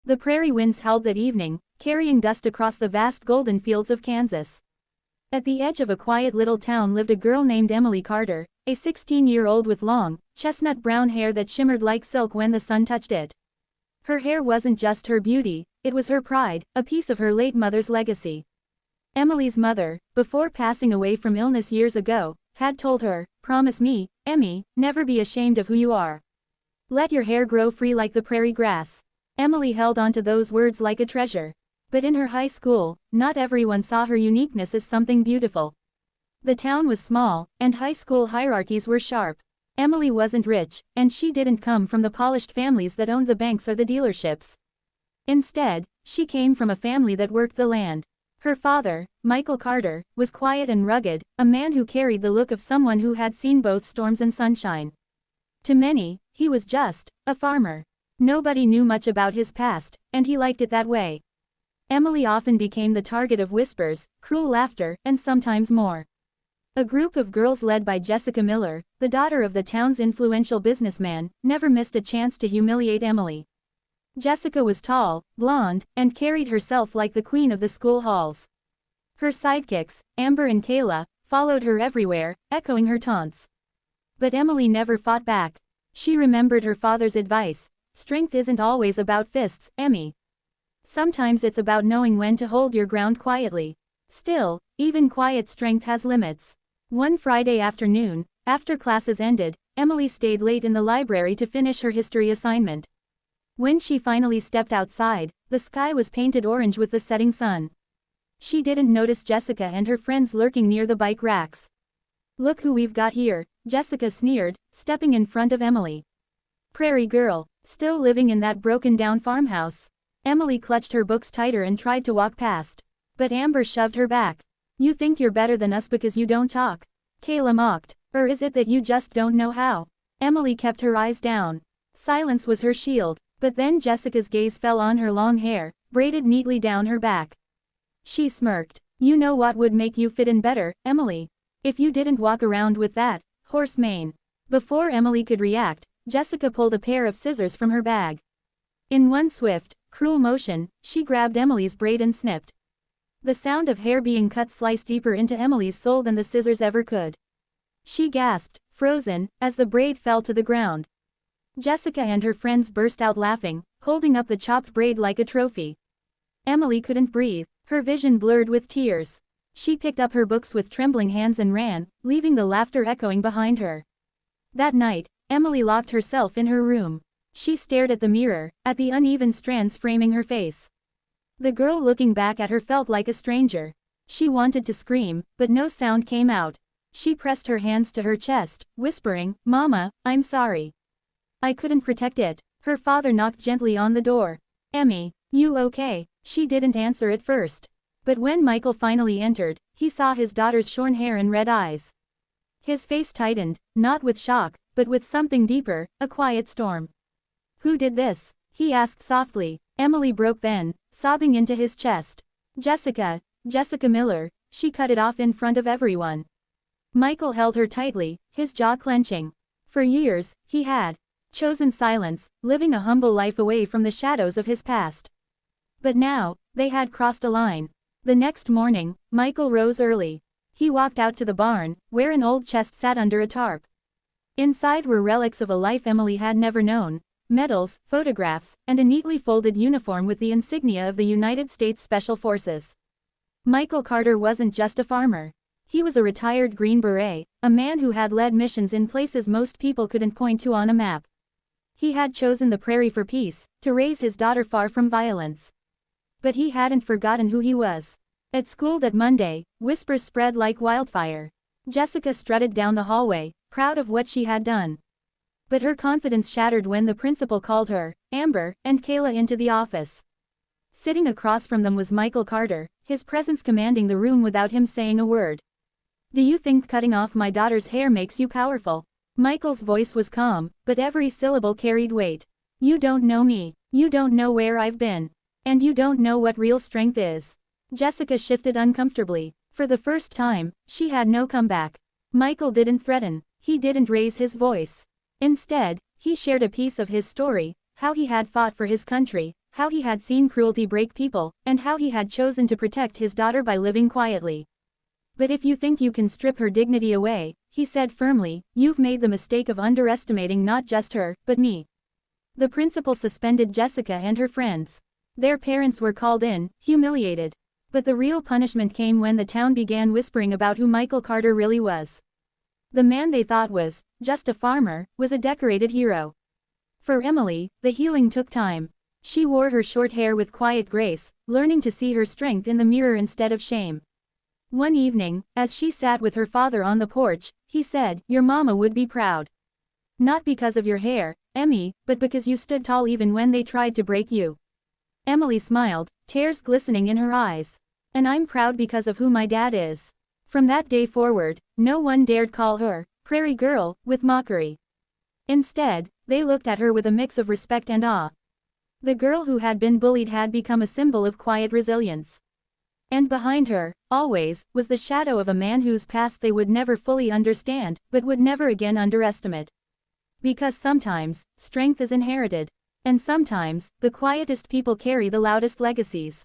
The prairie winds howled that evening, carrying dust across the vast golden fields of Kansas. At the edge of a quiet little town lived a girl named Emily Carter, a 16-year-old with long, chestnut brown hair that shimmered like silk when the sun touched it. Her hair wasn't just her beauty, it was her pride, a piece of her late mother's legacy. Emily's mother, before passing away from illness years ago, had told her, "Promise me, Emmy, never be ashamed of who you are. Let your hair grow free like the prairie grass." Emily held on to those words like a treasure. But in her high school, not everyone saw her uniqueness as something beautiful. The town was small, and high school hierarchies were sharp. Emily wasn't rich, and she didn't come from the polished families that owned the banks or the dealerships. Instead, she came from a family that worked the land. Her father, Michael Carter, was quiet and rugged, a man who carried the look of someone who had seen both storms and sunshine. To many, he was just a farmer. Nobody knew much about his past, and he liked it that way. Emily often became the target of whispers, cruel laughter, and sometimes more. A group of girls led by Jessica Miller, the daughter of the town's influential businessman, never missed a chance to humiliate Emily. Jessica was tall, blonde, and carried herself like the queen of the school halls. Her sidekicks, Amber and Kayla, followed her everywhere, echoing her taunts. But Emily never fought back. She remembered her father's advice: "Strength isn't always about fists, Emmy. Sometimes it's about knowing when to hold your ground quietly." Still, even quiet strength has limits. One Friday afternoon, after classes ended, Emily stayed late in the library to finish her history assignment. When she finally stepped outside, the sky was painted orange with the setting sun. She didn't notice Jessica and her friends lurking near the bike racks. "Look who we've got here," Jessica sneered, stepping in front of Emily. "Prairie girl, still living in that broken-down farmhouse." Emily clutched her books tighter and tried to walk past. But Amber shoved her back. "You think you're better than us because you don't talk," Kayla mocked. "Or is it that you just don't know how?" Emily kept her eyes down. Silence was her shield. But then Jessica's gaze fell on her long hair, braided neatly down her back. She smirked. "You know what would make you fit in better, Emily? If you didn't walk around with that horse mane." Before Emily could react, Jessica pulled a pair of scissors from her bag. In one swift, cruel motion, she grabbed Emily's braid and snipped. The sound of hair being cut sliced deeper into Emily's soul than the scissors ever could. She gasped, frozen, as the braid fell to the ground. Jessica and her friends burst out laughing, holding up the chopped braid like a trophy. Emily couldn't breathe, her vision blurred with tears. She picked up her books with trembling hands and ran, leaving the laughter echoing behind her. That night, Emily locked herself in her room. She stared at the mirror, at the uneven strands framing her face. The girl looking back at her felt like a stranger. She wanted to scream, but no sound came out. She pressed her hands to her chest, whispering, "Mama, I'm sorry. I couldn't protect it." Her father knocked gently on the door. "Emmy, you okay?" She didn't answer at first. But when Michael finally entered, he saw his daughter's shorn hair and red eyes. His face tightened, not with shock, but with something deeper, a quiet storm. "Who did this?" he asked softly. Emily broke then, sobbing into his chest. Jessica Miller." She cut it off in front of everyone. Michael held her tightly, his jaw clenching. For years, he had chosen silence, living a humble life away from the shadows of his past. But now, they had crossed a line. The next morning, Michael rose early. He walked out to the barn, where an old chest sat under a tarp. Inside were relics of a life Emily had never known: medals, photographs, and a neatly folded uniform with the insignia of the United States Special Forces. Michael Carter wasn't just a farmer. He was a retired Green Beret, a man who had led missions in places most people couldn't point to on a map. He had chosen the prairie for peace, to raise his daughter far from violence. But he hadn't forgotten who he was. At school that Monday, whispers spread like wildfire. Jessica strutted down the hallway, proud of what she had done. But her confidence shattered when the principal called her, Amber, and Kayla into the office. Sitting across from them was Michael Carter, his presence commanding the room without him saying a word. "Do you think cutting off my daughter's hair makes you powerful?" Michael's voice was calm, but every syllable carried weight. "You don't know me. You don't know where I've been. And you don't know what real strength is." Jessica shifted uncomfortably. For the first time, she had no comeback. Michael didn't threaten. He didn't raise his voice. Instead, he shared a piece of his story: how he had fought for his country, how he had seen cruelty break people, and how he had chosen to protect his daughter by living quietly. "But if you think you can strip her dignity away," he said firmly, "you've made the mistake of underestimating not just her, but me." The principal suspended Jessica and her friends. Their parents were called in, humiliated. But the real punishment came when the town began whispering about who Michael Carter really was. The man they thought was just a farmer was a decorated hero. For Emily, the healing took time. She wore her short hair with quiet grace, learning to see her strength in the mirror instead of shame. One evening, as she sat with her father on the porch, he said, "Your mama would be proud. Not because of your hair, Emmy, but because you stood tall even when they tried to break you." Emily smiled, tears glistening in her eyes. "And I'm proud because of who my dad is." From that day forward, no one dared call her Prairie Girl with mockery. Instead, they looked at her with a mix of respect and awe. The girl who had been bullied had become a symbol of quiet resilience. And behind her, always, was the shadow of a man whose past they would never fully understand, but would never again underestimate. Because sometimes, strength is inherited. And sometimes, the quietest people carry the loudest legacies.